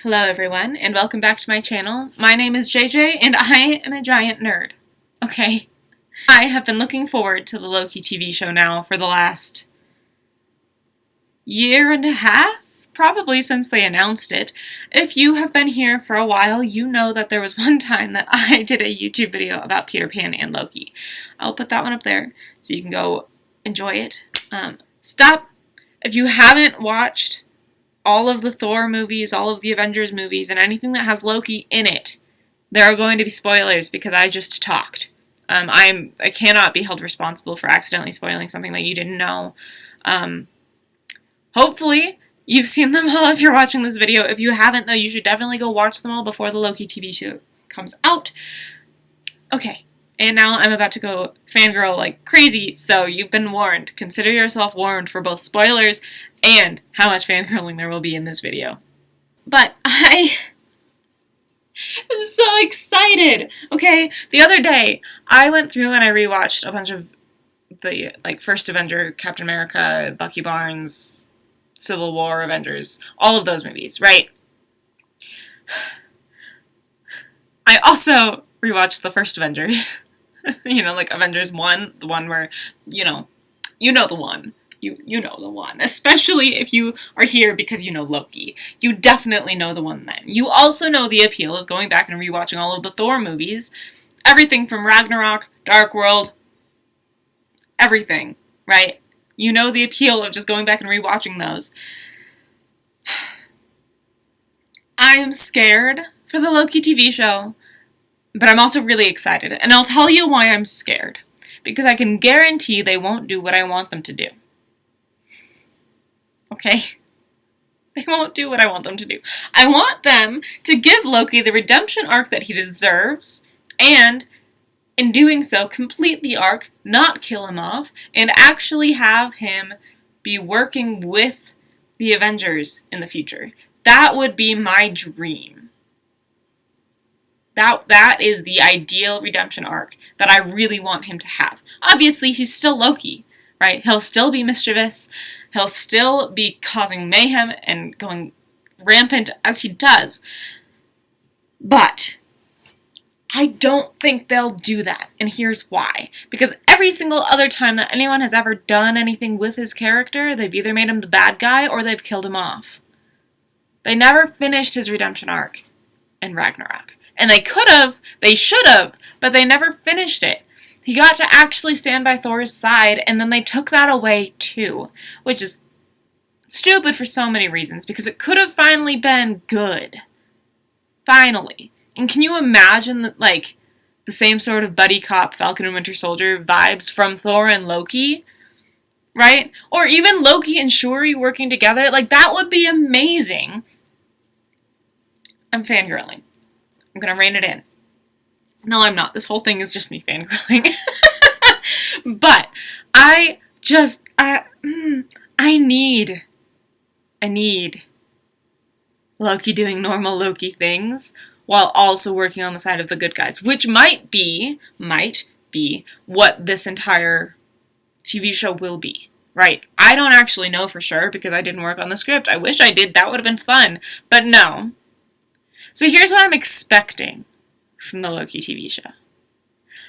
Hello everyone, and welcome back to my channel. My name is JJ, and I am a giant nerd. Okay? I have been looking forward to the Loki TV show now for the last year and a half, probably since they announced it. If you have been here for a while, you know that there was one time that I did a YouTube video about Peter Pan and Loki. I'll put that one up there so you can go enjoy it. Stop. If you haven't watched all of the Thor movies, all of the Avengers movies, and anything that has Loki in it, there are going to be spoilers because I just talked. I cannot be held responsible for accidentally spoiling something that you didn't know. Hopefully, you've seen them all if you're watching this video. If you haven't, though, you should definitely go watch them all before the Loki TV show comes out. Okay, and now I'm about to go fangirl like crazy, so you've been warned. Consider yourself warned for both spoilers and how much fangirling there will be in this video. But I am so excited! Okay, the other day, I went through and I rewatched a bunch of the, First Avenger, Captain America, Bucky Barnes, Civil War, Avengers, all of those movies, right? I also rewatched the first Avenger. Avengers 1, the one where, you know the one. You know the one. Especially if you are here because you know Loki. You definitely know the one then. You also know the appeal of going back and rewatching all of the Thor movies. Everything from Ragnarok, Dark World, everything, right? You know the appeal of just going back and rewatching those. I'm scared for the Loki TV show, but I'm also really excited. And I'll tell you why I'm scared. Because I can guarantee they won't do what I want them to do. Okay? They won't do what I want them to do. I want them to give Loki the redemption arc that he deserves, and in doing so, complete the arc, not kill him off, and actually have him be working with the Avengers in the future. That would be my dream. That is the ideal redemption arc that I really want him to have. Obviously, he's still Loki, right? He'll still be mischievous. He'll still be causing mayhem and going rampant as he does. But I don't think they'll do that, and here's why. Because every single other time that anyone has ever done anything with his character, they've either made him the bad guy or they've killed him off. They never finished his redemption arc in Ragnarok. And they could have, they should have, but they never finished it. He got to actually stand by Thor's side, and then they took that away too, which is stupid for so many reasons, because it could have finally been good. Finally. And can you imagine, the same sort of buddy cop Falcon and Winter Soldier vibes from Thor and Loki? Right? Or even Loki and Shuri working together? That would be amazing. I'm fangirling. I'm gonna rein it in. No, I'm not. This whole thing is just me fangirling. But I need Loki doing normal Loki things while also working on the side of the good guys, which might be what this entire TV show will be, right? I don't actually know for sure because I didn't work on the script. I wish I did. That would have been fun, but no. So here's what I'm expecting from the Loki TV show.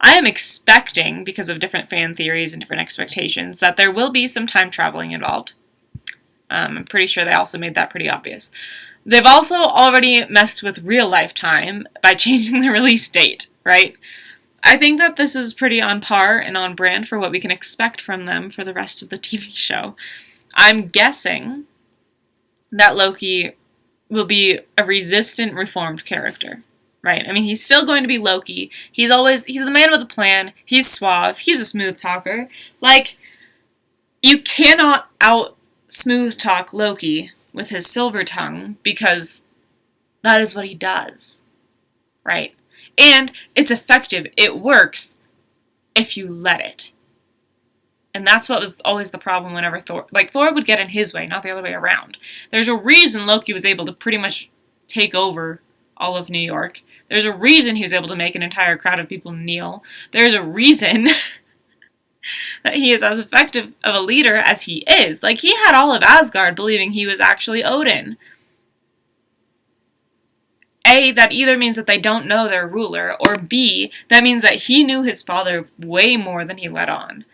I am expecting, because of different fan theories and different expectations, that there will be some time traveling involved. I'm pretty sure they also made that pretty obvious. They've also already messed with real life time by changing the release date, right? I think that this is pretty on par and on brand for what we can expect from them for the rest of the TV show. I'm guessing that Loki will be a resistant, reformed character, right? I mean, he's still going to be Loki. He's the man with a plan. He's suave. He's a smooth talker. You cannot out-smooth talk Loki with his silver tongue because that is what he does, right? And it's effective. It works if you let it. And that's what was always the problem whenever Thor would get in his way, not the other way around. There's a reason Loki was able to pretty much take over all of New York. There's a reason he was able to make an entire crowd of people kneel. There's a reason that he is as effective of a leader as he is. He had all of Asgard believing he was actually Odin. A, that either means that they don't know their ruler, or B, that means that he knew his father way more than he let on.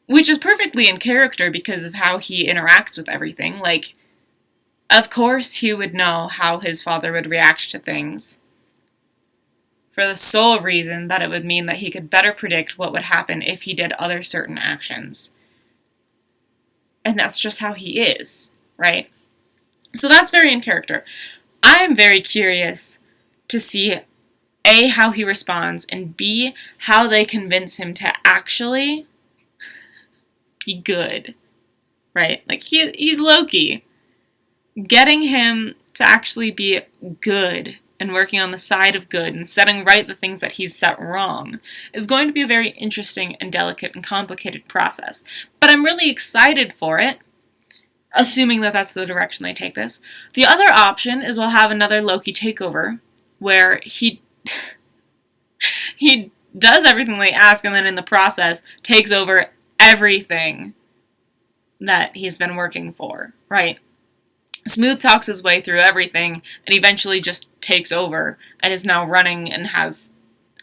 Which is perfectly in character because of how he interacts with everything. Like, of course he would know how his father would react to things, for the sole reason that it would mean that he could better predict what would happen if he did other certain actions. And that's just how he is, right? So that's very in character. I am very curious to see A, how he responds, and B, how they convince him to actually be good, right? Like, he's Loki. Getting him to actually be good and working on the side of good and setting right the things that he's set wrong is going to be a very interesting and delicate and complicated process. But I'm really excited for it, assuming that that's the direction they take this. The other option is we'll have another Loki takeover, where he does everything they ask and then in the process takes over everything that he's been working for, right? Smooth talks his way through everything and eventually just takes over and is now running and has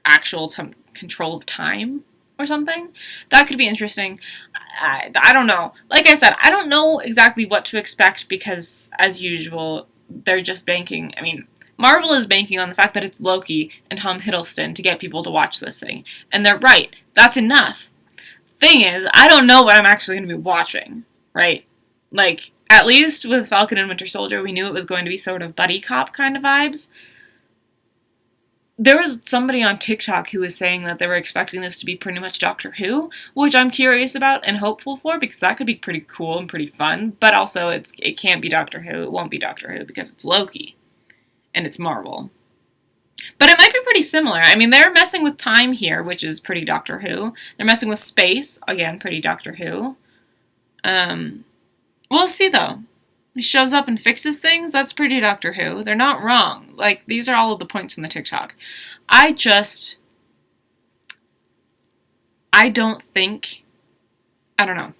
actual control of time or something. That could be interesting. I don't know. Like I said, I don't know exactly what to expect because, as usual, they're just banking. I mean, Marvel is banking on the fact that it's Loki and Tom Hiddleston to get people to watch this thing. And they're right. That's enough. Thing is, I don't know what I'm actually going to be watching, right? Like, at least with Falcon and Winter Soldier, we knew it was going to be sort of buddy cop kind of vibes. There was somebody on TikTok who was saying that they were expecting this to be pretty much Doctor Who, which I'm curious about and hopeful for, because that could be pretty cool and pretty fun, but also it can't be Doctor Who, it won't be Doctor Who, because it's Loki, and it's Marvel. But it might be pretty similar. I mean, they're messing with time here, which is pretty Doctor Who. They're messing with space, again, pretty Doctor Who. We'll see, though. He shows up and fixes things, that's pretty Doctor Who. They're not wrong. Like, these are all of the points from the TikTok. I don't know.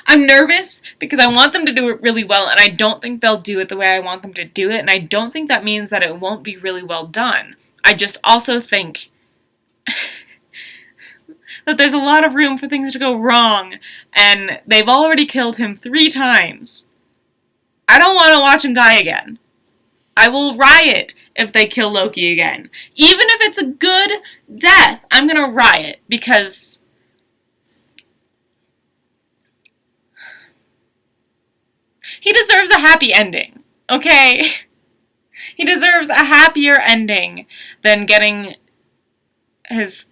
I'm nervous because I want them to do it really well, and I don't think they'll do it the way I want them to do it, and I don't think that means that it won't be really well done. I just also think that there's a lot of room for things to go wrong, and they've already killed him 3 times. I don't want to watch him die again. I will riot if they kill Loki again. Even if it's a good death, I'm gonna riot, because he deserves a happy ending, okay? He deserves a happier ending than getting his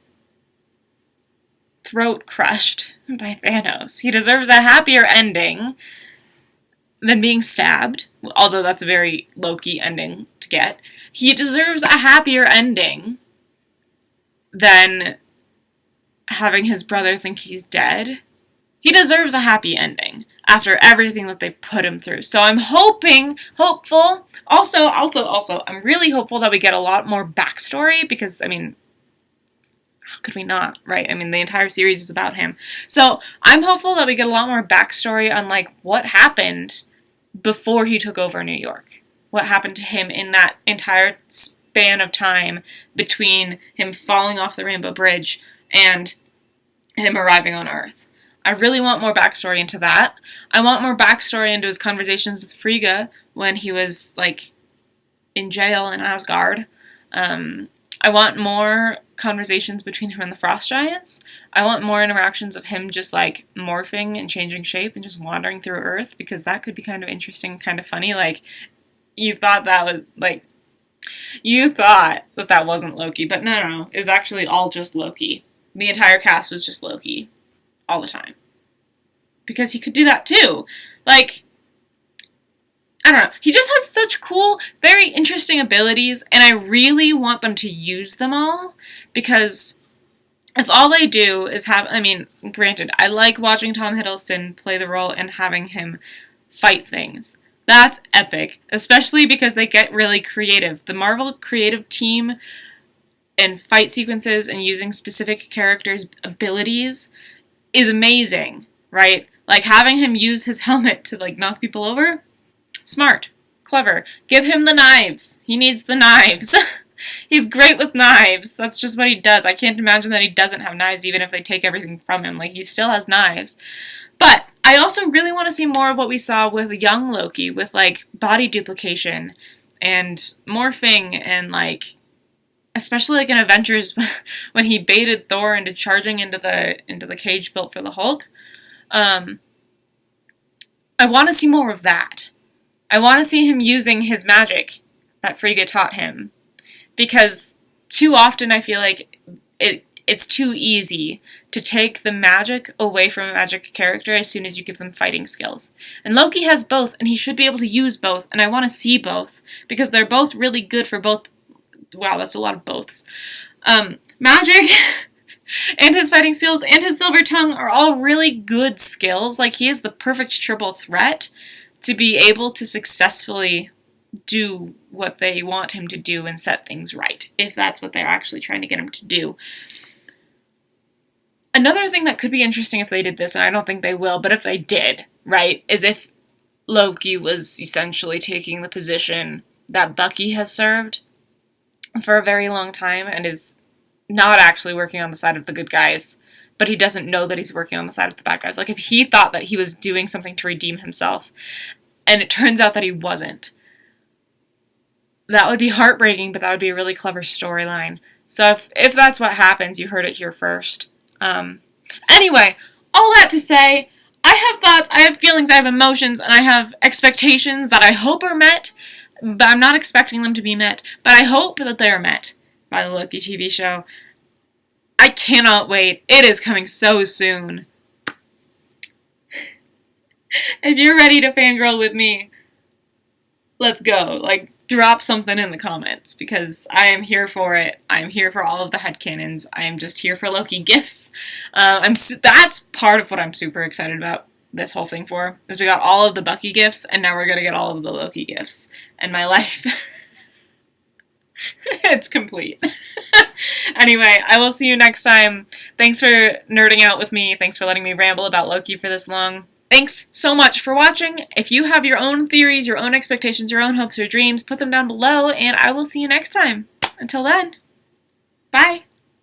throat crushed by Thanos. He deserves a happier ending than being stabbed, although that's a very Loki ending to get. He deserves a happier ending than having his brother think he's dead. He deserves a happy ending after everything that they've put him through. So I'm hopeful. Also, I'm really hopeful that we get a lot more backstory because, I mean, how could we not, right? I mean, the entire series is about him. So I'm hopeful that we get a lot more backstory on, like, what happened before he took over New York. What happened to him in that entire span of time between him falling off the Rainbow Bridge and him arriving on Earth. I really want more backstory into that. I want more backstory into his conversations with Frigga when he was, like, in jail in Asgard. I want more conversations between him and the Frost Giants. I want more interactions of him just, like, morphing and changing shape and just wandering through Earth, because that could be kind of interesting, kind of funny. Like, you thought that wasn't Loki, but no, it was actually all just Loki. The entire cast was just Loki. All the time. Because he could do that too. Like, I don't know. He just has such cool, very interesting abilities, and I really want them to use them all, because if all they do is have, I mean, granted, I like watching Tom Hiddleston play the role and having him fight things. That's epic, especially because they get really creative. The Marvel creative team and fight sequences and using specific characters' abilities is amazing, right? Like, having him use his helmet to, like, knock people over, smart. Clever. Give him the knives. He needs the knives. He's great with knives. That's just what he does. I can't imagine that he doesn't have knives even if they take everything from him. Like, he still has knives. But I also really want to see more of what we saw with young Loki, with, like, body duplication and morphing and, like, especially, like, in Avengers when he baited Thor into charging into the cage built for the Hulk. I want to see more of that. I want to see him using his magic that Frigga taught him. Because too often I feel like it's too easy to take the magic away from a magic character as soon as you give them fighting skills. And Loki has both, and he should be able to use both, and I want to see both, because they're both really good for both. Wow, that's a lot of boths. Magic and his fighting skills and his silver tongue are all really good skills. Like, he is the perfect triple threat to be able to successfully do what they want him to do and set things right, if that's what they're actually trying to get him to do. Another thing that could be interesting if they did this, and I don't think they will, but if they did, right, is if Loki was essentially taking the position that Bucky has served for a very long time and is not actually working on the side of the good guys, but he doesn't know that he's working on the side of the bad guys. Like, if he thought that he was doing something to redeem himself, and it turns out that he wasn't, that would be heartbreaking, but that would be a really clever storyline. So if that's what happens, you heard it here first. Anyway, all that to say, I have thoughts, I have feelings, I have emotions, and I have expectations that I hope are met, but I'm not expecting them to be met, but I hope that they are met by the Loki TV show. I cannot wait. It is coming so soon. If you're ready to fangirl with me, let's go. Like, drop something in the comments, because I am here for it. I'm here for all of the headcanons. I am just here for Loki gifts. That's part of what I'm super excited about this whole thing for, is we got all of the Bucky gifts, and now we're gonna get all of the Loki gifts. And my life, it's complete. Anyway, I will see you next time. Thanks for nerding out with me. Thanks for letting me ramble about Loki for this long. Thanks so much for watching. If you have your own theories, your own expectations, your own hopes or dreams, put them down below, and I will see you next time. Until then, bye!